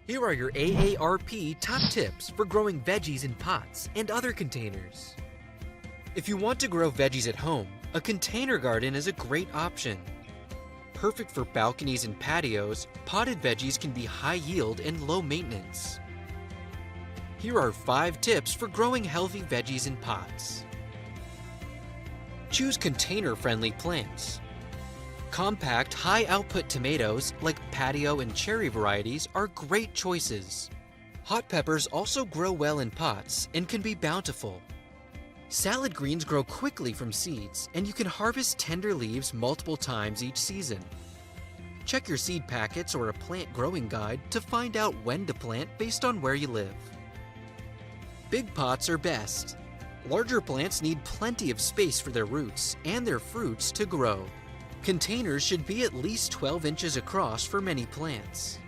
Here are your AARP top tips for growing veggies in pots and other containers. If you want to grow veggies at home, a container garden is a great option. Perfect for balconies and patios, potted veggies can be high yield and low maintenance. Here are 5 tips for growing healthy veggies in pots. Choose container-friendly plants. Compact, high-output tomatoes, like patio and cherry varieties, are great choices. Hot peppers also grow well in pots and can be bountiful. Salad greens grow quickly from seeds, and you can harvest tender leaves multiple times each season. Check your seed packets or a plant growing guide to find out when to plant based on where you live. Big pots are best. Larger plants need plenty of space for their roots and their fruits to grow. Containers should be at least 12 inches across for many plants.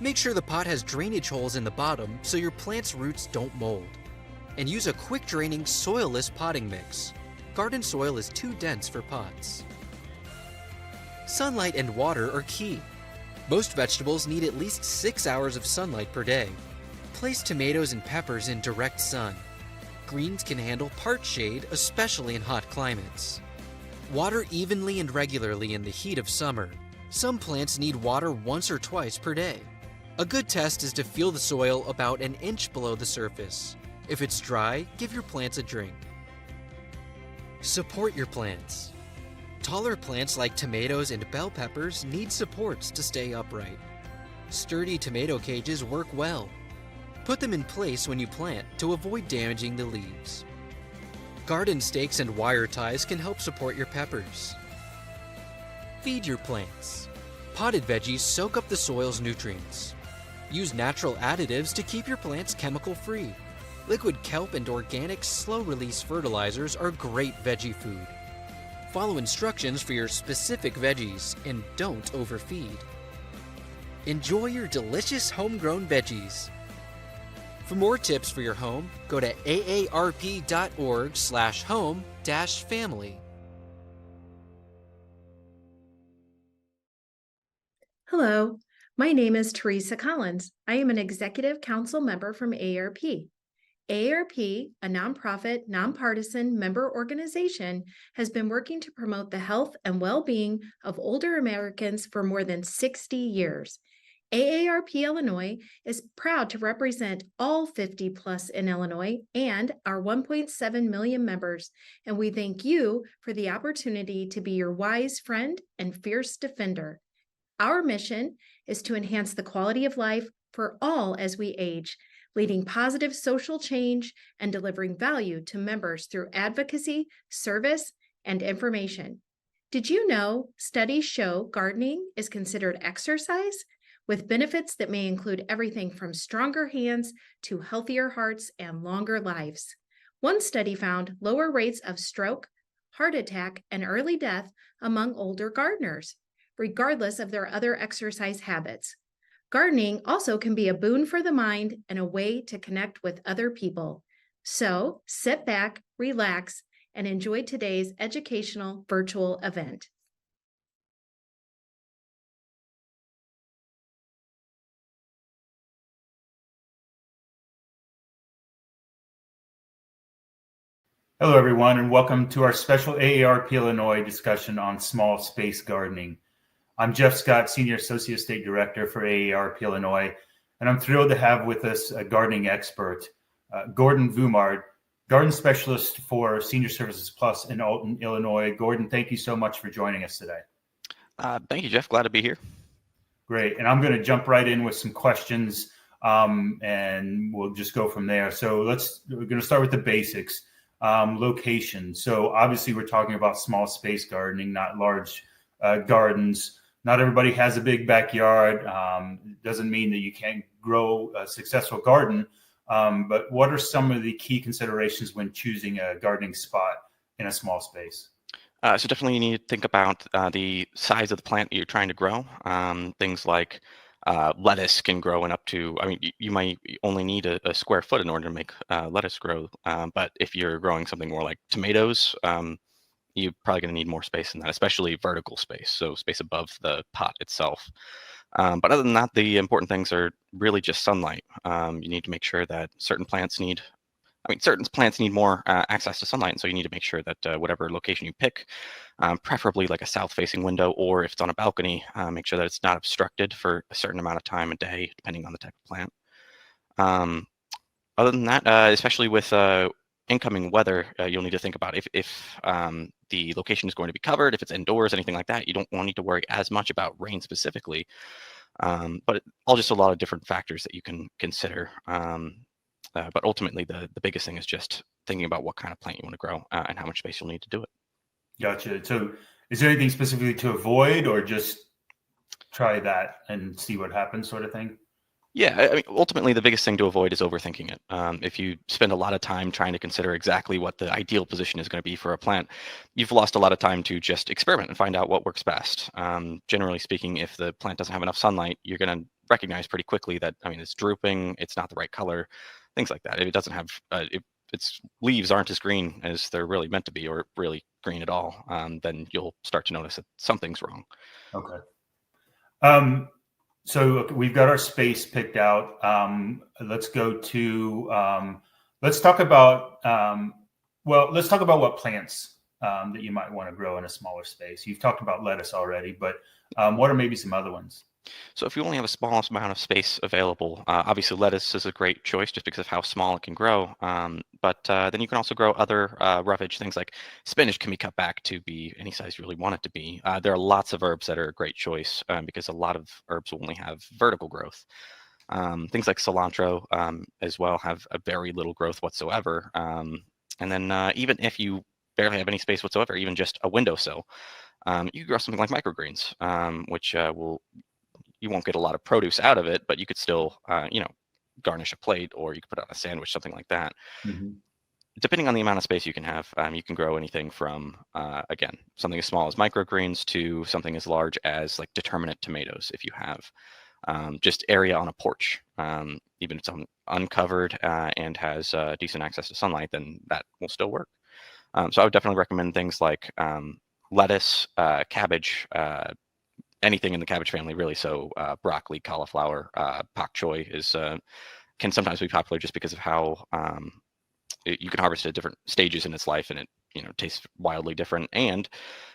Make sure the pot has drainage holes in the bottom so your plant's roots don't mold. And use a quick-draining, soilless potting mix. Garden soil is too dense for pots. Sunlight and water are key. Most vegetables need at least 6 hours of sunlight per day. Place tomatoes and peppers in direct sun. Greens can handle part shade, especially in hot climates. Water evenly and regularly in the heat of summer. Some plants need water once or twice per day. A good test is to feel the soil about an inch below the surface. If it's dry, give your plants a drink. Support your plants. Taller plants like tomatoes and bell peppers need supports to stay upright. Sturdy tomato cages work well. Put them in place when you plant to avoid damaging the leaves. Garden stakes and wire ties can help support your peppers. Feed your plants. Potted veggies soak up the soil's nutrients. Use natural additives to keep your plants chemical-free. Liquid kelp and organic slow-release fertilizers are great veggie food. Follow instructions for your specific veggies and don't overfeed. Enjoy your delicious homegrown veggies. For more tips for your home, go to aarp.org/home-family. Hello, my name is Teresa Collins. I am an Executive Council member from AARP. AARP, a nonprofit, nonpartisan member organization, has been working to promote the health and well-being of older Americans for more than 60 years. AARP Illinois is proud to represent all 50 plus in Illinois and our 1.7 million members, and we thank you for the opportunity to be your wise friend and fierce defender. Our mission is to enhance the quality of life for all as we age, leading positive social change and delivering value to members through advocacy, service, and information. Did you know studies show gardening is considered exercise, with benefits that may include everything from stronger hands to healthier hearts and longer lives? One study found lower rates of stroke, heart attack, and early death among older gardeners, regardless of their other exercise habits. Gardening also can be a boon for the mind and a way to connect with other people. So sit back, relax, and enjoy today's educational virtual event. Hello, everyone, and welcome to our special AARP Illinois discussion on small space gardening. I'm Jeff Scott, Senior Associate State Director for AARP Illinois, and I'm thrilled to have with us a gardening expert, Gordon Voumard, Garden Specialist for Senior Services Plus in Alton, Illinois. Gordon, thank you so much for joining us today. Thank you, Jeff. Glad to be here. Great, and I'm going to jump right in with some questions, and we'll just go from there. So we're going to start with the basics. Location. So obviously we're talking about small space gardening, not large gardens. Not everybody has a big backyard. Doesn't mean that you can't grow a successful garden. But what are some of the key considerations when choosing a gardening spot in a small space? So definitely you need to think about the size of the plant that you're trying to grow. Things like lettuce can grow in up to, you might only need a square foot in order to make lettuce grow. But if you're growing something more like tomatoes, you're probably going to need more space than that, especially vertical space, so space above the pot itself. But other than that, the important things are really just sunlight. You need to make sure that certain plants need more access to sunlight, and so you need to make sure that whatever location you pick, preferably like a south-facing window, or if it's on a balcony, make sure that it's not obstructed for a certain amount of time a day, depending on the type of plant. Um, Other than that, especially with incoming weather, you'll need to think about if the location is going to be covered, if it's indoors, anything like that. You don't need to worry as much about rain specifically, but all just a lot of different factors that you can consider. But ultimately, the biggest thing is just thinking about what kind of plant you want to grow and how much space you'll need to do it. Gotcha. So is there anything specifically to avoid, or just try that and see what happens, sort of thing? Yeah, I mean, ultimately, the biggest thing to avoid is overthinking it. If you spend a lot of time trying to consider exactly what the ideal position is going to be for a plant, you've lost a lot of time to just experiment and find out what works best. Generally speaking, if the plant doesn't have enough sunlight, you're going to recognize pretty quickly that, I mean, it's drooping, it's not the right color, things like that. If it doesn't have, if its leaves aren't as green as they're really meant to be, or really green at all, then you'll start to notice that something's wrong. Okay. So we've got our space picked out. Let's go to, let's talk about what plants that you might want to grow in a smaller space. You've talked about lettuce already, but what are maybe some other ones? So if you only have a small amount of space available, obviously lettuce is a great choice just because of how small it can grow. But then you can also grow other roughage, things like spinach can be cut back to be any size you really want it to be. There are lots of herbs that are a great choice because a lot of herbs will only have vertical growth. Things like cilantro as well have a very little growth whatsoever. And then even if you barely have any space whatsoever, even just a windowsill, you can grow something like microgreens, which you won't get a lot of produce out of it, but you could still, garnish a plate, or you could put on a sandwich, something like that. Mm-hmm. Depending on the amount of space you can have, you can grow anything from, again, something as small as microgreens to something as large as like determinate tomatoes. If you have just area on a porch, even if it's uncovered and has decent access to sunlight, then that will still work. So I would definitely recommend things like lettuce, cabbage, anything in the cabbage family, really. So broccoli, cauliflower, pak choi can sometimes be popular just because of how you can harvest it at different stages in its life, and it tastes wildly different, and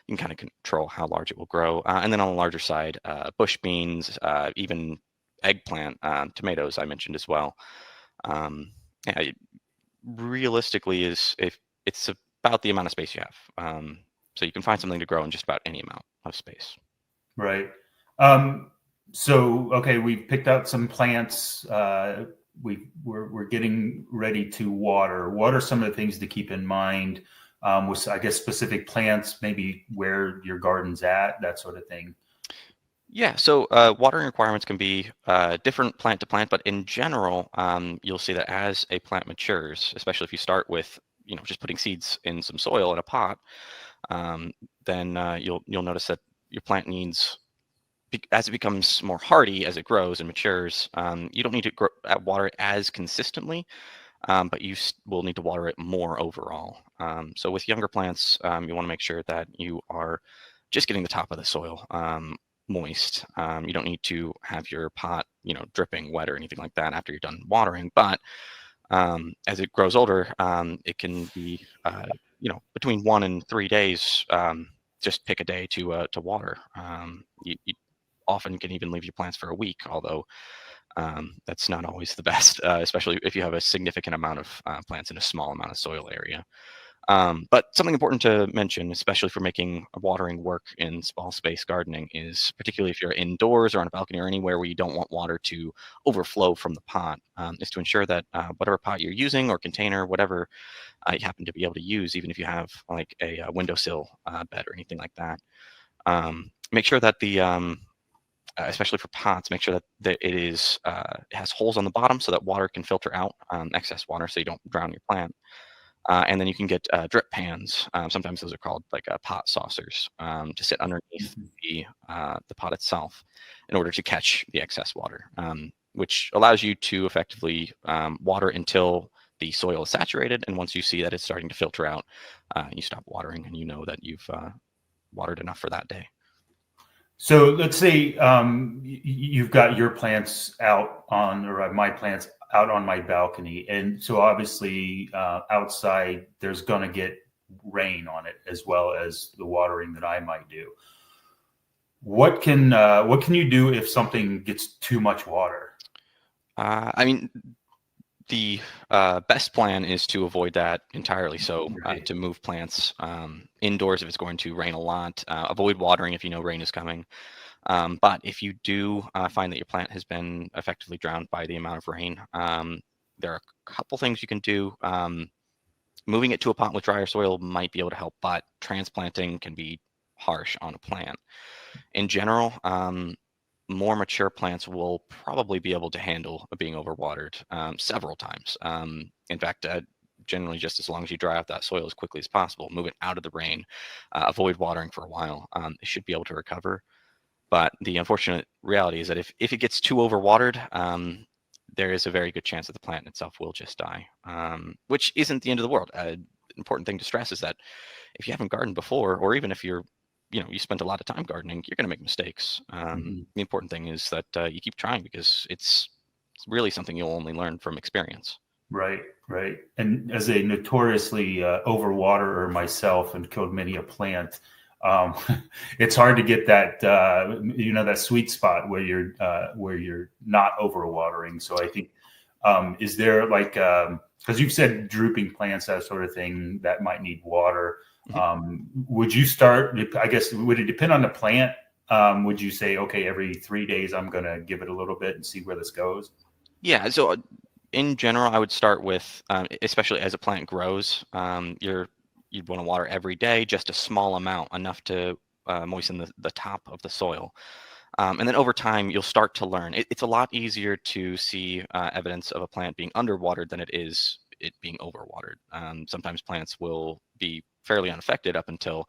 you can kind of control how large it will grow. And then on the larger side, bush beans, even eggplant, tomatoes I mentioned as well. Yeah, realistically, if it's about the amount of space you have. So you can find something to grow in just about any amount of space. Right. So, okay, we've picked out some plants. We're getting ready to water. What are some of the things to keep in mind with, I guess, specific plants, maybe where your garden's at, that sort of thing? Yeah, so watering requirements can be different plant to plant, but in general, you'll see that as a plant matures, especially if you start with just putting seeds in some soil in a pot, then you'll notice that your plant needs, as it becomes more hardy, as it grows and matures, you don't need to water it as consistently, but you will need to water it more overall. So with younger plants, you want to make sure that you are just getting the top of the soil moist. You don't need to have your pot, dripping wet or anything like that after you're done watering. But as it grows older, it can be, between 1 and 3 days. Just pick a day to water. You often can even leave your plants for a week, although that's not always the best, especially if you have a significant amount of plants in a small amount of soil area. But something important to mention, especially for making watering work in small space gardening, is particularly if you're indoors or on a balcony or anywhere where you don't want water to overflow from the pot, is to ensure that whatever pot you're using or container, whatever you happen to be able to use, even if you have like a windowsill bed or anything like that, make sure that especially for pots, make sure that it has holes on the bottom so that water can filter out excess water, so you don't drown your plant. And then you can get drip pans. Sometimes those are called like pot saucers, to sit underneath the pot itself in order to catch the excess water, which allows you to effectively water until the soil is saturated. And once you see that it's starting to filter out, you stop watering, and you know that you've watered enough for that day. So let's say you've got your plants out on, or my plants out on my balcony, and so obviously outside there's going to get rain on it as well as the watering that I might do. What can you do if something gets too much water? I mean, the best plan is to avoid that entirely. So Right. to move plants indoors if it's going to rain a lot. Avoid watering if you know rain is coming. But if you do find that your plant has been effectively drowned by the amount of rain, there are a couple things you can do. Moving it to a pot with drier soil might be able to help, but transplanting can be harsh on a plant. In general, more mature plants will probably be able to handle being overwatered several times. In fact, generally just as long as you dry out that soil as quickly as possible, move it out of the rain, avoid watering for a while, it should be able to recover. But the unfortunate reality is that if it gets too overwatered, there is a very good chance that the plant itself will just die, which isn't the end of the world. Important thing to stress is that if you haven't gardened before, or even if you spent a lot of time gardening, you're going to make mistakes. The important thing is that you keep trying, because it's really something you'll only learn from experience. Right. And as a notoriously overwaterer myself and killed many a plant, it's hard to get that that sweet spot where you're not overwatering. So I think is there like because you've said drooping plants, that sort of thing, that might need water. Would you start? I guess would it depend on the plant? Would you say, okay, every 3 days I'm going to give it a little bit and see where this goes? Yeah. So in general, I would start with, especially as a plant grows, you'd want to water every day, just a small amount, enough to moisten the top of the soil. And then over time, you'll start to learn. It's a lot easier to see evidence of a plant being underwatered than it is it being overwatered. Sometimes plants will be fairly unaffected up until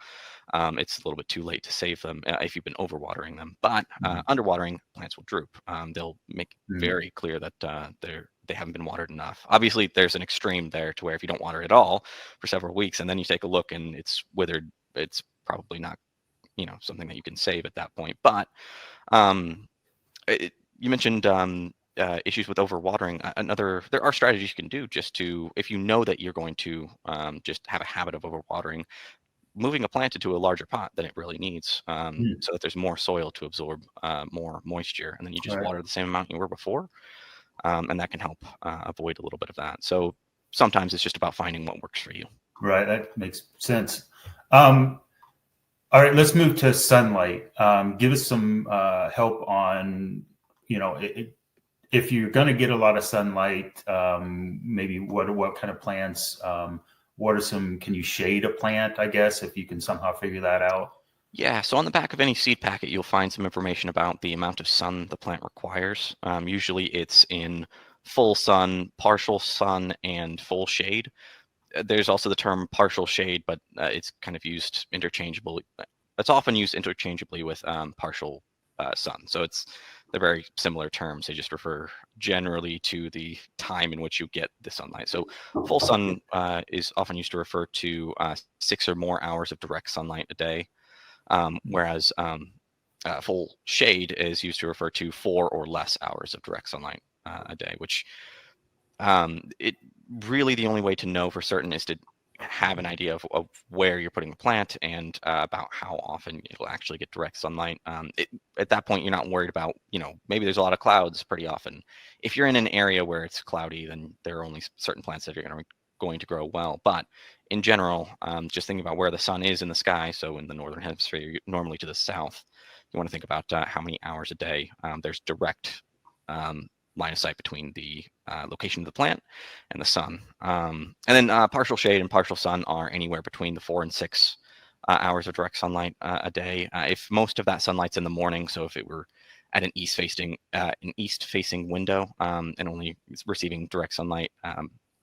it's a little bit too late to save them if you've been overwatering them. But underwatering, plants will droop. They'll make very clear that they haven't been watered enough. Obviously, there's an extreme there to where if you don't water at all for several weeks and then you take a look and it's withered, it's probably not something that you can save at that point. But you mentioned issues with overwatering. There are strategies you can do just to, if you know that you're going to just have a habit of overwatering, moving a plant into a larger pot than it really needs, so that there's more soil to absorb more moisture, and then you just water the same amount you were before, and that can help avoid a little bit of that. So sometimes it's just about finding what works for you. Right, that makes sense. All right, let's move to sunlight. Give us some help on, if you're going to get a lot of sunlight, maybe what kind of plants, can you shade a plant, I guess, if you can somehow figure that out? Yeah, so on the back of any seed packet, you'll find some information about the amount of sun the plant requires. Usually it's in full sun, partial sun, and full shade. There's also the term partial shade, but it's kind of used interchangeably. It's often used interchangeably with partial sun. So they're very similar terms. They just refer generally to the time in which you get the sunlight. So full sun is often used to refer to 6 or more hours of direct sunlight a day, whereas full shade is used to refer to 4 or less hours of direct sunlight a day, which it really, the only way to know for certain is to have an idea of where you're putting the plant and about how often you'll actually get direct sunlight. At that point, you're not worried about, maybe there's a lot of clouds pretty often. If you're in an area where it's cloudy, then there are only certain plants that are going to grow well. But in general, just thinking about where the sun is in the sky. So in the northern hemisphere, normally to the south, you want to think about how many hours a day there's direct line of sight between the location of the plant and the sun. And then partial shade and partial sun are anywhere between the 4 and 6 hours of direct sunlight a day. If most of that sunlight's in the morning, so if it were at an east-facing window and only receiving direct sunlight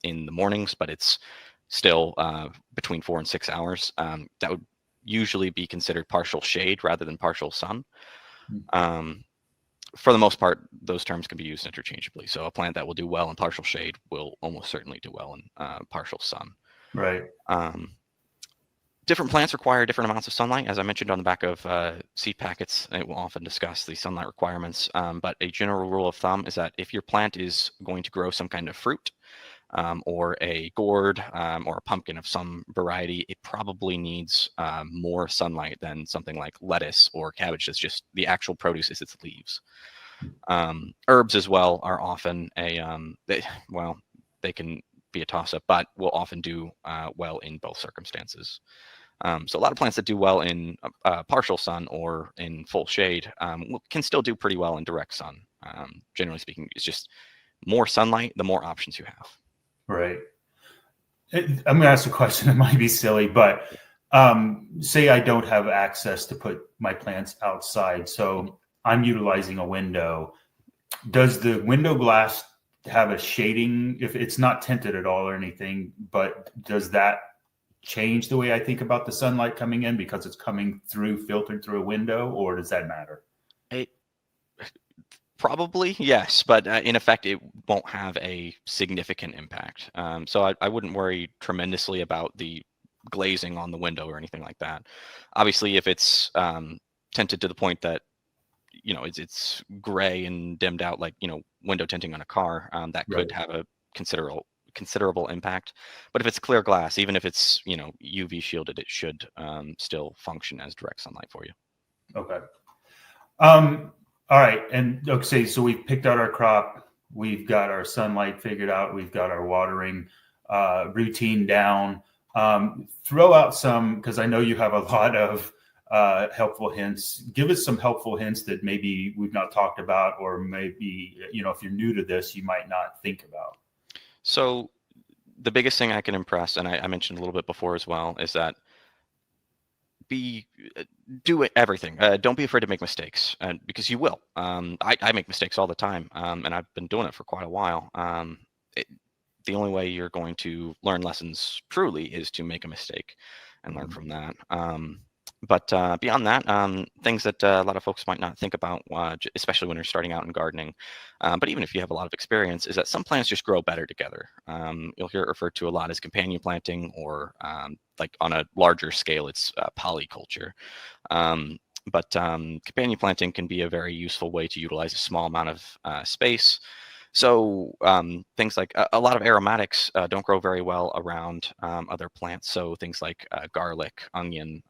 in the mornings, but it's still between 4 and 6 hours, that would usually be considered partial shade rather than partial sun. For the most part, those terms can be used interchangeably. So a plant that will do well in partial shade will almost certainly do well in partial sun. Right. Different plants require different amounts of sunlight. As I mentioned on the back of seed packets, it will often discuss the sunlight requirements. But a general rule of thumb is that if your plant is going to grow some kind of fruit, or a gourd, or a pumpkin of some variety, it probably needs more sunlight than something like lettuce or cabbage. That's just the actual produce is its leaves. Herbs as well are often they can be a toss-up, but will often do well in both circumstances. So a lot of plants that do well in partial sun or in full shade can still do pretty well in direct sun. Generally speaking, it's just more sunlight, the more options you have. Right. I'm going to ask a question that might be silly, but say I don't have access to put my plants outside, so I'm utilizing a window. Does the window glass have a shading, if it's not tinted at all or anything, but does that change the way I think about the sunlight coming in because it's coming through, filtered through a window, or does that matter? Probably, yes, but in effect, it won't have a significant impact. So I wouldn't worry tremendously about the glazing on the window or anything like that. Obviously, if it's tinted to the point that it's gray and dimmed out, like window tinting on a car, that could have a considerable impact. But if it's clear glass, even if it's UV shielded, it should still function as direct sunlight for you. Okay. All right. And okay, so we've picked out our crop, we've got our sunlight figured out, we've got our watering routine down. Throw out some, because I know you have a lot of helpful hints. Give us some helpful hints that maybe we've not talked about, or maybe, if you're new to this, you might not think about. So the biggest thing I can impress, and I mentioned a little bit before as well, is that do everything. Don't be afraid to make mistakes, because you will. I make mistakes all the time, and I've been doing it for quite a while. The only way you're going to learn lessons truly is to make a mistake and learn from that. But beyond that, things that a lot of folks might not think about, especially when you're starting out in gardening, but even if you have a lot of experience, is that some plants just grow better together. You'll hear it referred to a lot as companion planting, or like on a larger scale, it's polyculture. But companion planting can be a very useful way to utilize a small amount of space. So things like a lot of aromatics don't grow very well around other plants. So things like garlic, onion,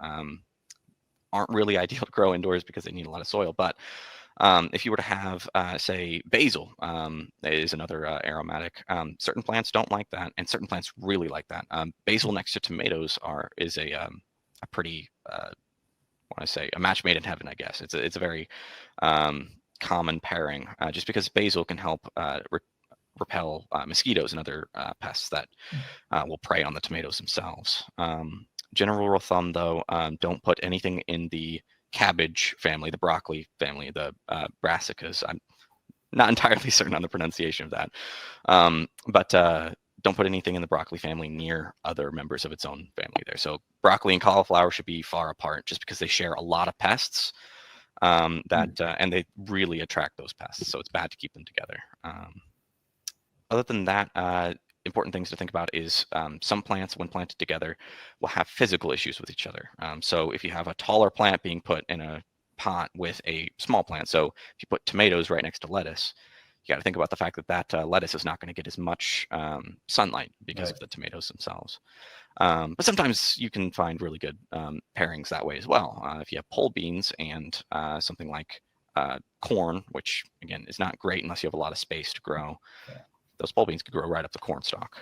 aren't really ideal to grow indoors because they need a lot of soil. But if you were to have, say, basil is another aromatic. Certain plants don't like that, and certain plants really like that. Basil next to tomatoes is a pretty, I want to say, a match made in heaven, I guess. It's a very common pairing, just because basil can help repel mosquitoes and other pests that will prey on the tomatoes themselves. General rule of thumb, though, don't put anything in the cabbage family, the broccoli family, the brassicas. I'm not entirely certain on the pronunciation of that, but don't put anything in the broccoli family near other members of its own family there. So broccoli and cauliflower should be far apart, just because they share a lot of pests and they really attract those pests. So it's bad to keep them together. Other than that, important things to think about is some plants, when planted together, will have physical issues with each other. So if you have a taller plant being put in a pot with a small plant, so if you put tomatoes right next to lettuce, you got to think about the fact that lettuce is not going to get as much sunlight because of the tomatoes themselves. But sometimes you can find really good pairings that way as well. If you have pole beans and something like corn, which again is not great unless you have a lot of space to grow. Those pole beans could grow right up the corn stalk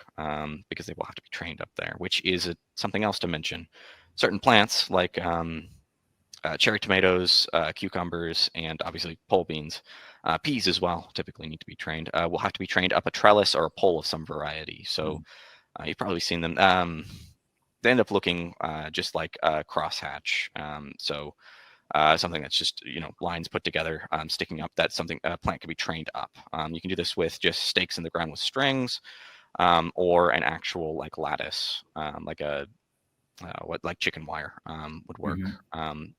because they will have to be trained up there, which is something else to mention. Certain plants like cherry tomatoes, cucumbers, and obviously pole beans, peas as well, typically need to be trained, will have to be trained up a trellis or a pole of some variety. So you've probably seen them. They end up looking just like a crosshatch. So something that's just lines put together, sticking up. That's something a plant can be trained up. You can do this with just stakes in the ground with strings, or an actual like lattice, like a like chicken wire would work,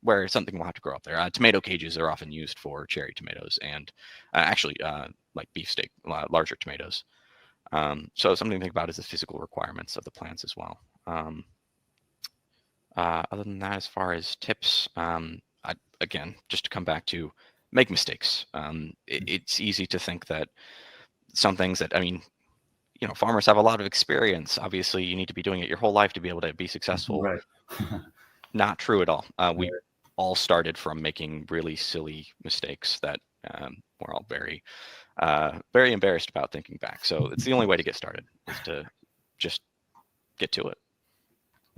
where something will have to grow up there. Tomato cages are often used for cherry tomatoes, and actually like beefsteak, larger tomatoes. So something to think about is the physical requirements of the plants as well. Other than that, as far as tips, again, just to come back to make mistakes. It's easy to think that some things that, farmers have a lot of experience. Obviously, you need to be doing it your whole life to be able to be successful. Right. Not true at all. We all started from making really silly mistakes that we're all very, very embarrassed about thinking back. So it's the only way to get started is to just get to it.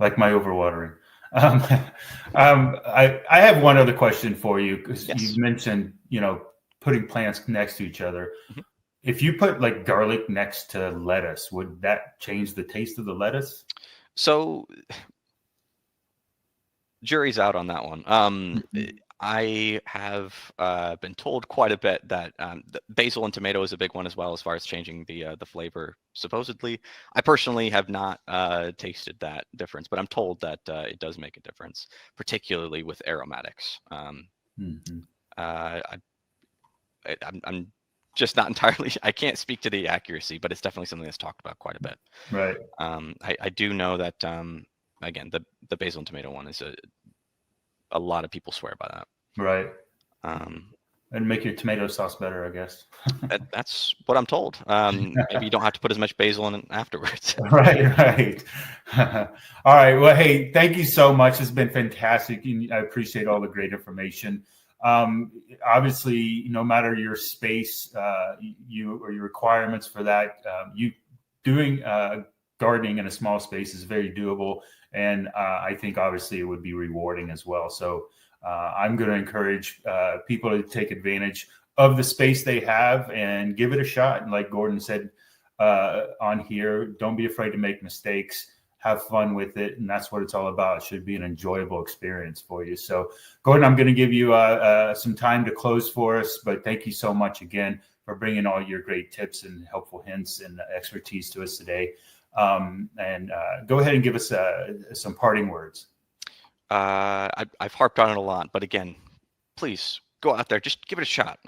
Like my overwatering. I have one other question for you, because you mentioned, putting plants next to each other. Mm-hmm. If you put like garlic next to lettuce, would that change the taste of the lettuce? So jury's out on that one. I have been told quite a bit that basil and tomato is a big one as well, as far as changing the flavor, supposedly. I personally have not tasted that difference, but I'm told that it does make a difference, particularly with aromatics. I'm just not entirely, I can't speak to the accuracy, but it's definitely something that's talked about quite a bit. Right. I do know that, again, the basil and tomato one is a lot of people swear by that. Right. And make your tomato sauce better, I guess. That's what I'm told. Maybe you don't have to put as much basil in afterwards. Right. All right. Well, hey, thank you so much. It's been fantastic. I appreciate all the great information. Obviously, no matter your space, you or your requirements for that, you doing gardening in a small space is very doable. And I think obviously it would be rewarding as well. So I'm going to encourage people to take advantage of the space they have and give it a shot. And like Gordon said on here, don't be afraid to make mistakes. Have fun with it. And that's what it's all about. It should be an enjoyable experience for you. So Gordon, I'm going to give you some time to close for us. But thank you so much again for bringing all your great tips and helpful hints and expertise to us today. And go ahead and give us some parting words. I've harped on it a lot, but again, please go out there, just give it a shot.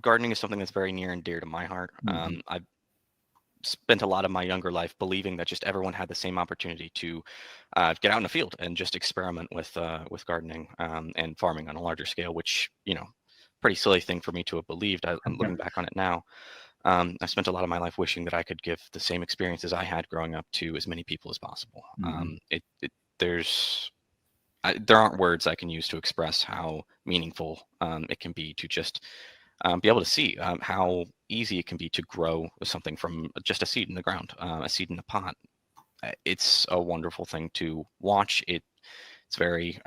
Gardening is something that's very near and dear to my heart. I've spent a lot of my younger life believing that just everyone had the same opportunity to get out in the field and just experiment with gardening and farming on a larger scale, which, pretty silly thing for me to have believed. I'm looking back on it now. I spent a lot of my life wishing that I could give the same experiences I had growing up to as many people as possible. There aren't words I can use to express how meaningful it can be to just be able to see how easy it can be to grow something from just a seed in the ground, a seed in a pot. It's a wonderful thing to watch. It's very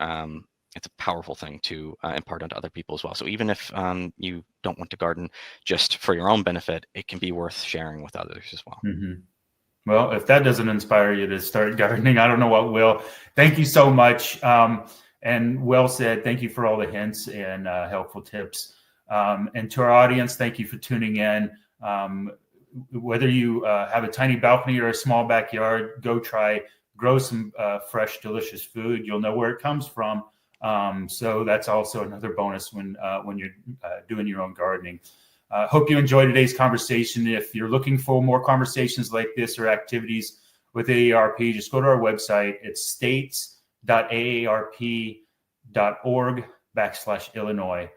it's a powerful thing to impart onto other people as well. So even if you don't want to garden just for your own benefit, it can be worth sharing with others as well. Well, if that doesn't inspire you to start gardening, I don't know what will. Thank you so much. And well said. Thank you for all the hints and helpful tips. And to our audience, thank you for tuning in. Whether you have a tiny balcony or a small backyard, go grow some fresh, delicious food. You'll know where it comes from. So that's also another bonus when you're doing your own gardening. Hope you enjoyed today's conversation. If you're looking for more conversations like this or activities with AARP, just go to our website. It's states.aarp.org/Illinois.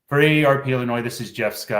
For AARP Illinois, this is Jeff Scott.